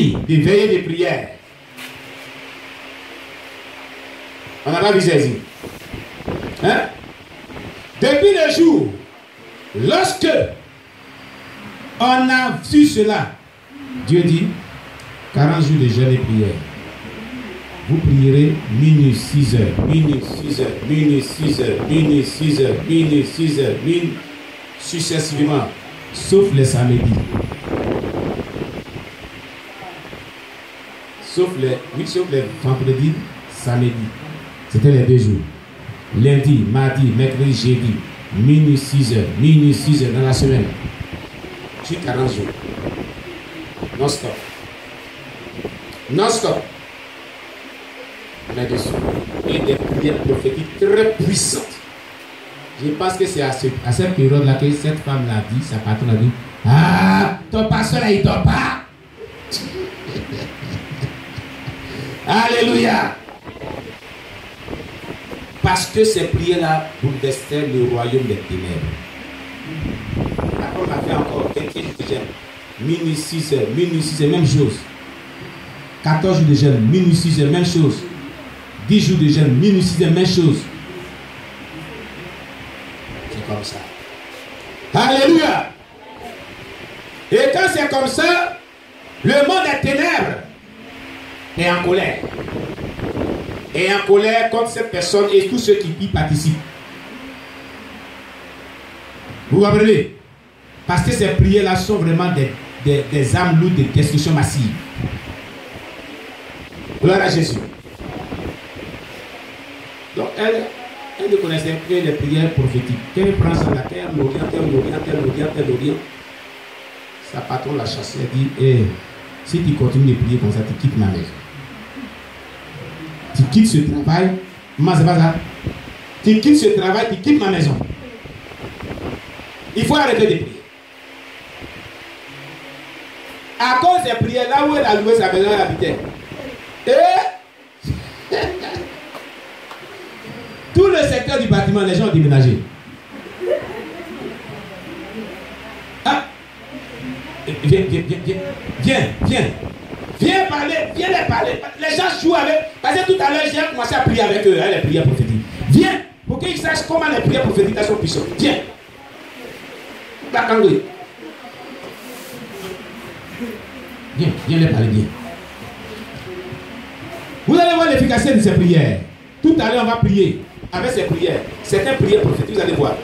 de veillée de prière. On n'a pas vu Jésus. Hein? Depuis le jour, lorsque on a vu cela, Dieu dit 40 jours de jeûne et prière. Vous prierez minuit 6 heures, minuit 6 heures, minuit 6 heures, minuit 6 heures, minuit 6 heures, minuit successivement, sauf les samedis. Sauf les vendredis, samedi. C'était les 2 jours. Lundi, mardi, mercredi, jeudi, minuit 6 heures dans la semaine. Sur 40 jours. Non-stop. Non-stop. Là-dessus. Et des prières prophétiques très puissantes. Je pense que c'est à cette période-là que cette femme l'a dit, sa patronne a dit, ah, ton pasteur là, il dort pas. Alléluia. Parce que ces prières-là bouleversaient le royaume des ténèbres. Après, on a fait encore quelques jours de jeûne. Minuit 6 heures, même chose. 14 jours de jeûne, minuit 6 heures, même chose. 10 jours de jeûne, minuit 6 heures, même chose. C'est comme ça. Alléluia. Et quand c'est comme ça, le monde des ténèbres est en colère. Et en colère contre cette personne et tous ceux qui y participent. Vous comprenez? Parce que ces prières-là sont vraiment des armes lourdes de destruction massive. Gloire à Jésus. Donc elle ne connaissait que les prières prophétiques. Quand elle prend sur la terre, l'Orient, sa patronne l'a chassé. Elle dit, hey, si tu continues de prier comme ça, tu quittes ma maison. Tu quittes ce travail. Moi, c'est pas ça. Tu quittes ce travail, tu quittes ma maison. Il faut arrêter de prier. À cause des prières, là où elle a loué sa maison, elle habitait. Et tout le secteur du bâtiment, les gens ont déménagé. Ah. Viens parler, viens les parler. Les gens jouent avec. Parce que tout à l'heure, j'ai commencé à prier avec eux, hein, les prières prophétiques. Viens, pour qu'ils sachent comment les prières prophétiques sont puissantes. Viens. Viens les parler, viens. Vous allez voir l'efficacité de ces prières. Tout à l'heure, on va prier avec ces prières. Certaines prières prophétiques, vous allez voir.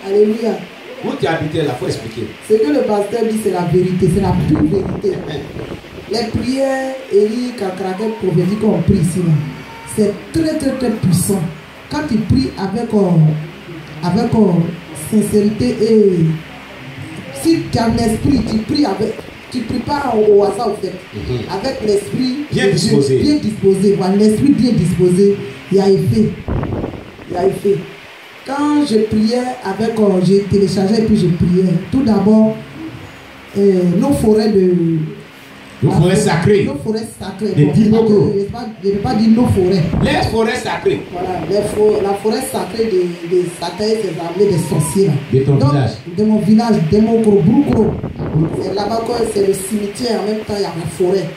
Alléluia. Vous qui habitez là, il faut expliquer. Ce que le pasteur dit, c'est la vérité, c'est la pure vérité. Les prières, Élie, Kakraket, prophétiques qu'on prie ici, c'est très très très puissant. Quand tu pries avec sincérité et si tu as un esprit, tu pries avec. Tu ne pries pas au hasard au fait. Avec l'esprit bien disposé. Bien disposé. Voilà, l'esprit bien disposé, il y a effet. Il y a effet. Quand je priais avec, j'ai téléchargé et puis je priais. Tout d'abord, nos forêts de... Nos forêts sacrées. Nos forêts sacrées. Les Dimoko. Je ne vais pas dire nos forêts. Les forêts sacrées. Voilà, la forêt sacrée des Satan, des armées, des sorciers. Là. De ton village. De mon village, de mon Broukro. C'est là-bas que c'est le cimetière, en même temps il y a la forêt.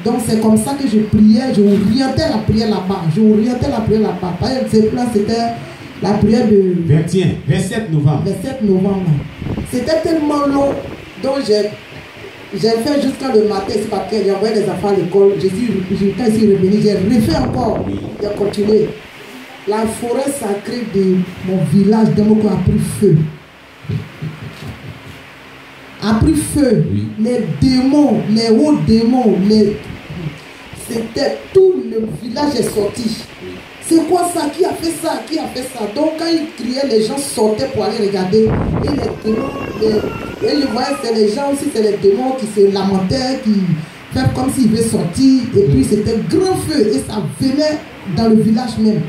Donc c'est comme ça que je priais, je orientais la prière là-bas. Par exemple, là c'était la prière de 27 novembre. 27 novembre. C'était tellement long, donc j'ai fait jusqu'à le matin, c'est parce qu'il y envoyé des enfants à l'école. Quand je suis revenu, j'ai refait encore. J'ai continué. La forêt sacrée de mon village de Moko a pris feu. A pris feu. Oui. Les démons, les hauts démons, c'était tout le village est sorti. C'est quoi ça? Qui a fait ça? Qui a fait ça? Donc quand ils criaient, les gens sortaient pour aller regarder. Et les démons, et je voyais c'est les gens aussi, c'est les démons qui se lamentaient, qui faisaient comme s'ils veulent sortir. Et puis c'était grand feu et ça venait dans le village même.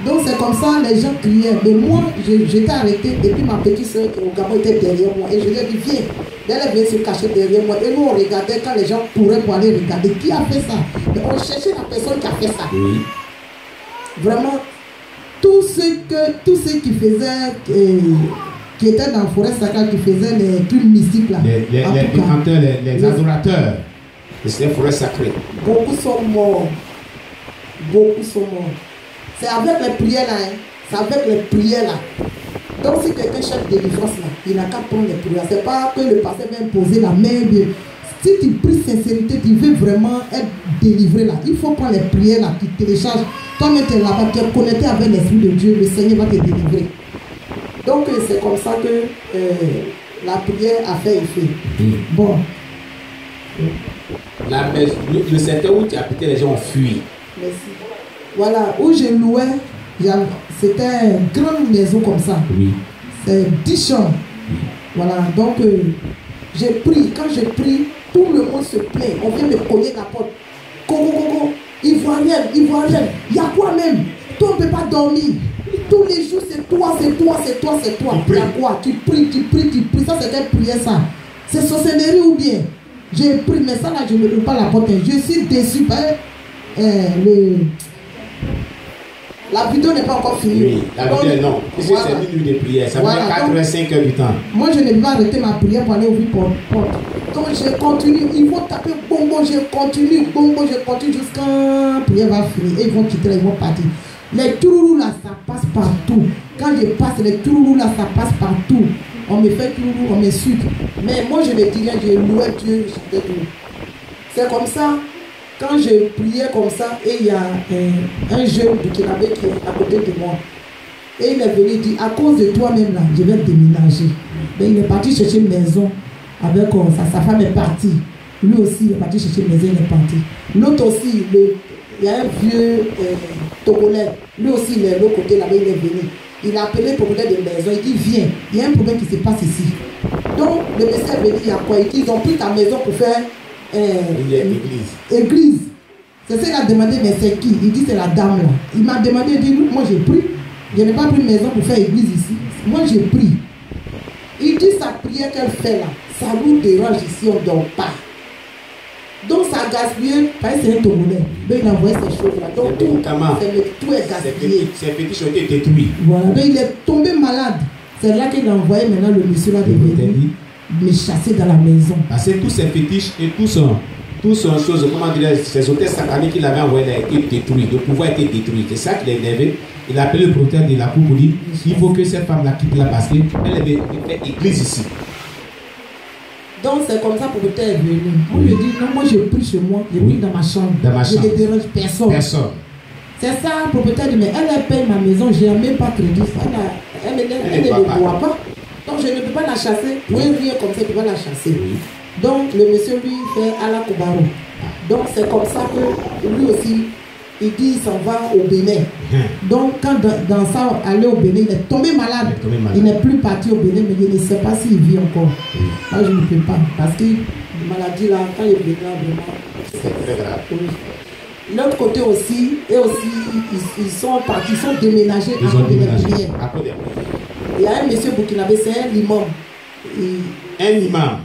Donc c'est comme ça, les gens criaient. Mais moi, j'étais arrêté. Et puis ma petite soeur au Gabon était derrière moi. Et je lui ai dit, viens. Elle vient se cacher derrière moi. Et nous, on regardait quand les gens couraient pour aller regarder. Qui a fait ça? Et on cherchait la personne qui a fait ça. Oui. Vraiment, tous ceux qui faisaient, qui étaient dans la forêt sacrée, qui faisaient les trucs mystiques là. Les adorateurs. C'est une forêt sacrée. Beaucoup sont morts. Beaucoup sont morts. C'est avec les prières là. Hein. C'est avec les prières là. Donc si quelqu'un cherche délivrance là, il n'a qu'à prendre les prières. C'est pas que le pasteur va imposer la main. Si tu pries sincérité, tu veux vraiment être délivré là, il faut prendre les prières là, tu télécharges. Toi-même tu es là-bas, tu es connecté avec l'Esprit de Dieu, le Seigneur va te délivrer. Donc c'est comme ça que la prière a fait effet. Bon. Le secteur où tu habitais, les gens ont fui. Merci. Voilà, où je louais, c'était une grande maison comme ça. Oui. C'est 10 chambres. Oui. Voilà, donc j'ai pris. Quand je prie, tout le monde se plaint. On vient me cogner la porte. Coco, ivoirienne, il y a quoi même? Toi, on ne peut pas dormir. Tous les jours, c'est toi. Il y a quoi? Tu pries. Ça, c'est quelle prière ça? C'est sorcellerie ou bien? J'ai pris, mais ça là, je ne ouvre pas la porte. Je suis déçu par la vidéo n'est pas encore finie. Oui, la vidéo non. Ici, voilà. C'est une nuit de prière. Ça fait 85 heures du temps. Moi, je ne vais pas arrêter ma prière pour aller ouvrir porte. Donc, je continue. Ils vont taper bongo, je continue jusqu'à prière va finir. Et ils vont quitter, ils vont partir. Les touroulous là, ça passe partout. Quand je passe, les touroulous là, ça passe partout. On me fait touroulou, on me suit. Mais moi, je ne dis rien, je louais Dieu. C'est comme ça. Quand je priais comme ça, et il y a un jeune burkinabé qui est à côté de moi. Et il est venu, il dit, à cause de toi-même là, je vais déménager. Mais il est parti chercher une maison avec sa femme est partie. Lui aussi, il est parti chercher une maison, il est parti. L'autre aussi, il y a un vieux Togolais. Lui aussi, il est de l'autre côté là-bas, il est venu. Il a appelé le propriétaire de maison, il dit, viens, il y a un problème qui se passe ici. Donc, le monsieur est venu, il y a quoi? Il dit, ils ont pris ta maison pour faire église. C'est ça qu'il a demandé, mais c'est qui? Il dit c'est la dame là. Il m'a demandé, il dit moi j'ai pris. Je n'ai pas pris une maison pour faire église ici. Moi j'ai pris. Il dit sa prière qu'elle fait là, ça nous dérange ici, on ne dort pas. Donc ça a gaspillé, parce que c'est un Togolais. Donc il a envoyé ces choses là. Donc tout est gaspillé. Ces petits ont été détruits. Voilà, donc il est tombé malade. C'est là qu'il a envoyé maintenant le monsieur là de venir me chasser dans la maison. Parce que tous ces fétiches et tous son chose, comment dire, ces hôtels sataniques qu'il avait envoyés a été détruit, le pouvoir a été détruit. C'est ça qu'il a énervé. Il a appelé le propriétaire de la cour pour dire il faut que cette femme là quitte là parce qu'elle avait fait église ici. Donc c'est comme ça que le propriétaire est venu. Moi je dis non, moi je prie chez moi, je prie dans ma chambre. Je ne dérange personne. C'est ça, le propriétaire dit mais elle paye ma maison, je n'ai même pas crédit. Elle ne me voit pas. Donc je ne peux pas la chasser. Pour rien comme ça, je ne peux pas la chasser. Oui. Donc le monsieur lui fait à la Koubaro. Donc c'est comme ça que lui aussi, il dit il s'en va au Bénin. Donc quand dans ça, aller au Bénin, il est tombé malade. Il n'est plus parti au Bénin, mais je ne sais pas s'il vit encore. Là je ne peux pas. Parce que la maladie là, quand il est venu, vraiment, c'est très grave. Oui. L'autre côté aussi, et aussi, ils sont partis, ils sont déménagés à Bénin. Il y a un monsieur burkinabé, c'est un imam. Un imam.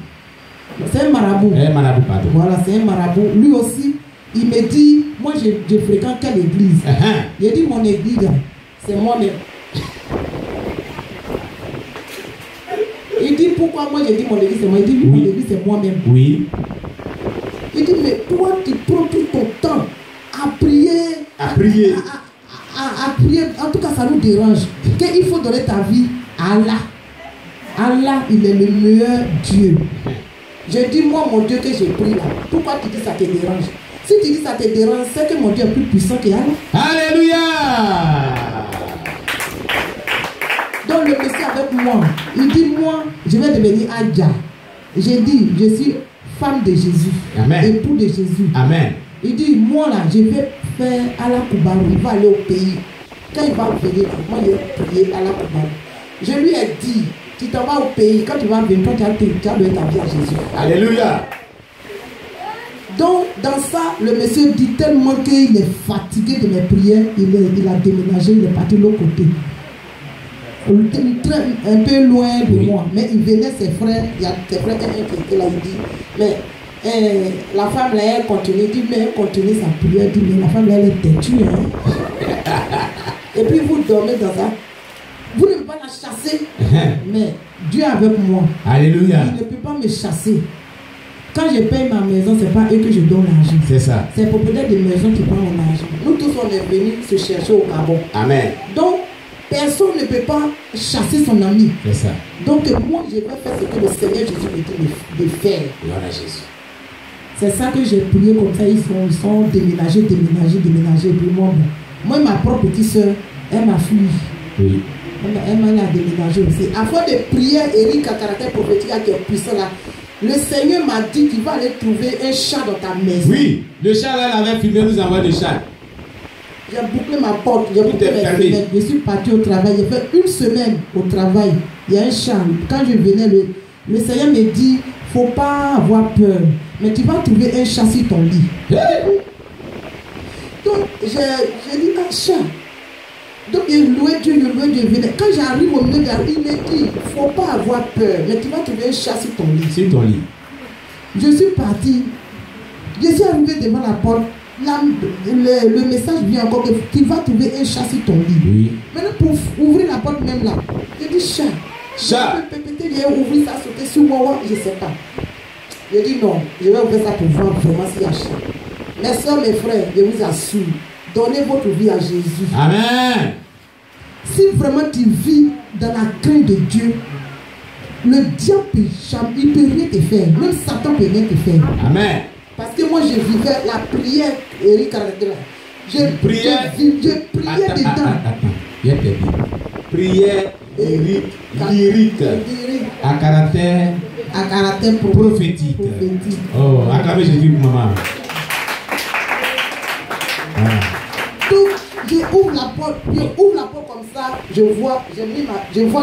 C'est un marabout. Un marabout, pardon. Voilà, c'est un marabout. Lui aussi, il me dit, moi je fréquente quelle église? Il dit, mon église, c'est moi-même. Il dit, pourquoi moi je dis mon église, c'est moi? Il dit, mon église, c'est moi-même. Oui. Il dit, mais toi, tu prends tout ton temps à prier. À prier. À prier. En tout cas, ça nous dérange. Qu'il faut donner ta vie à Allah. Allah, il est le meilleur Dieu. Je dis, moi, mon Dieu que j'ai pris là, pourquoi tu dis ça te dérange? Si tu dis ça te dérange, c'est que mon Dieu est plus puissant que Allah. Alléluia! Donc le monsieur avec moi, il dit, moi, je vais devenir Adja. J'ai dit, je suis femme de Jésus. Amen. Époux de Jésus. Amen. Il dit, moi là, je vais faire Allah Koubaro. Il va aller au pays. Quand il va venir, moi, je vais prier Allah Koubaro. Je lui ai dit, tu t'en vas au pays, quand tu vas venir, quand tu as donné ta vie à Jésus. Alléluia. Donc, dans ça, le monsieur dit tellement qu'il est fatigué de mes prières, il a déménagé, il est parti de l'autre côté. Un peu loin de moi. Mais il venait, ses frères, il y a ses frères qui étaient là, il dit, mais la femme là, elle continue, il dit, mais elle continue sa prière, il dit, mais la femme là, elle est têtue. Hein? Et puis vous dormez dans ça. Vous ne pouvez pas la chasser, mais Dieu est avec moi. Alléluia. Il ne peut pas me chasser. Quand je paye ma maison, c'est pas eux que je donne l'argent. C'est ça. C'est le propriétaire des maisons qui prend mon argent. Nous tous, on est venus se chercher au Gabon. Amen. Donc, personne ne peut pas chasser son ami. C'est ça. Donc, moi, je vais faire ce que le Seigneur Jésus me dit de faire. Gloire à Jésus. C'est ça que j'ai prié comme ça. Ils sont déménagés. Et puis moi, ma propre petite soeur, elle m'a fui. Oui. Elle m'a déménagé aussi. Afin de prier, Eric à caractère prophétique qui est puissant là. Le Seigneur m'a dit qu'il va aller trouver un chat dans ta maison. Oui, le chat là, il avait filmé, nous envoie le chat. J'ai bouclé ma porte, j'ai bouclé mes fenêtres. Je suis parti au travail. J'ai fait une semaine au travail. Il y a un chat. Quand je venais, le Seigneur me dit, faut pas avoir peur. Mais tu vas trouver un chat sur ton lit. Donc, j'ai dit, un chat. Donc, il louait Dieu. Quand j'arrive au milieu de la rue, il me dit, faut pas avoir peur. Mais tu vas trouver un chat sur ton lit. Sur ton lit. Je suis parti. Je suis arrivé devant la porte. Le message vient encore que tu vas trouver un chat sur ton lit. Oui. Maintenant, pour ouvrir la porte même là, j'ai dit chat. Chat. Peut-être il a ouvert ça, sauter sur moi, je ne sais pas. J'ai dit non, je vais ouvrir ça pour voir vraiment s'il y a chat. Mes soeurs, mes frères, je vous assure, donnez votre vie à Jésus. Amen. Si vraiment tu vis dans la crainte de Dieu, le diable il ne peut rien te faire. Même Satan ne peut rien te faire. Amen. Parce que moi, je vivais la prière, Eric Caractère. Je priais dedans. Attends. Bien dit. Prière lyrique à caractère prophétique. Oh, acclamez Jésus pour maman. Donc, je ouvre la porte comme ça, je vois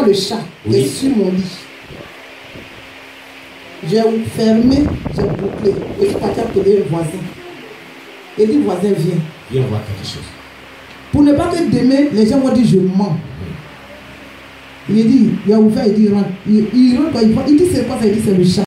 le chat qui est sur mon lit. J'ai fermé, j'ai bouclé. Et je suis parti appeler un voisin. Et dit, voisin, viens. Viens voir quelque chose. Pour ne pas que demain, les gens vont dire, je mens. Il dit, il a ouvert, il dit, rentre. Il rentre, il dit, c'est quoi ça? Il dit, c'est le chat.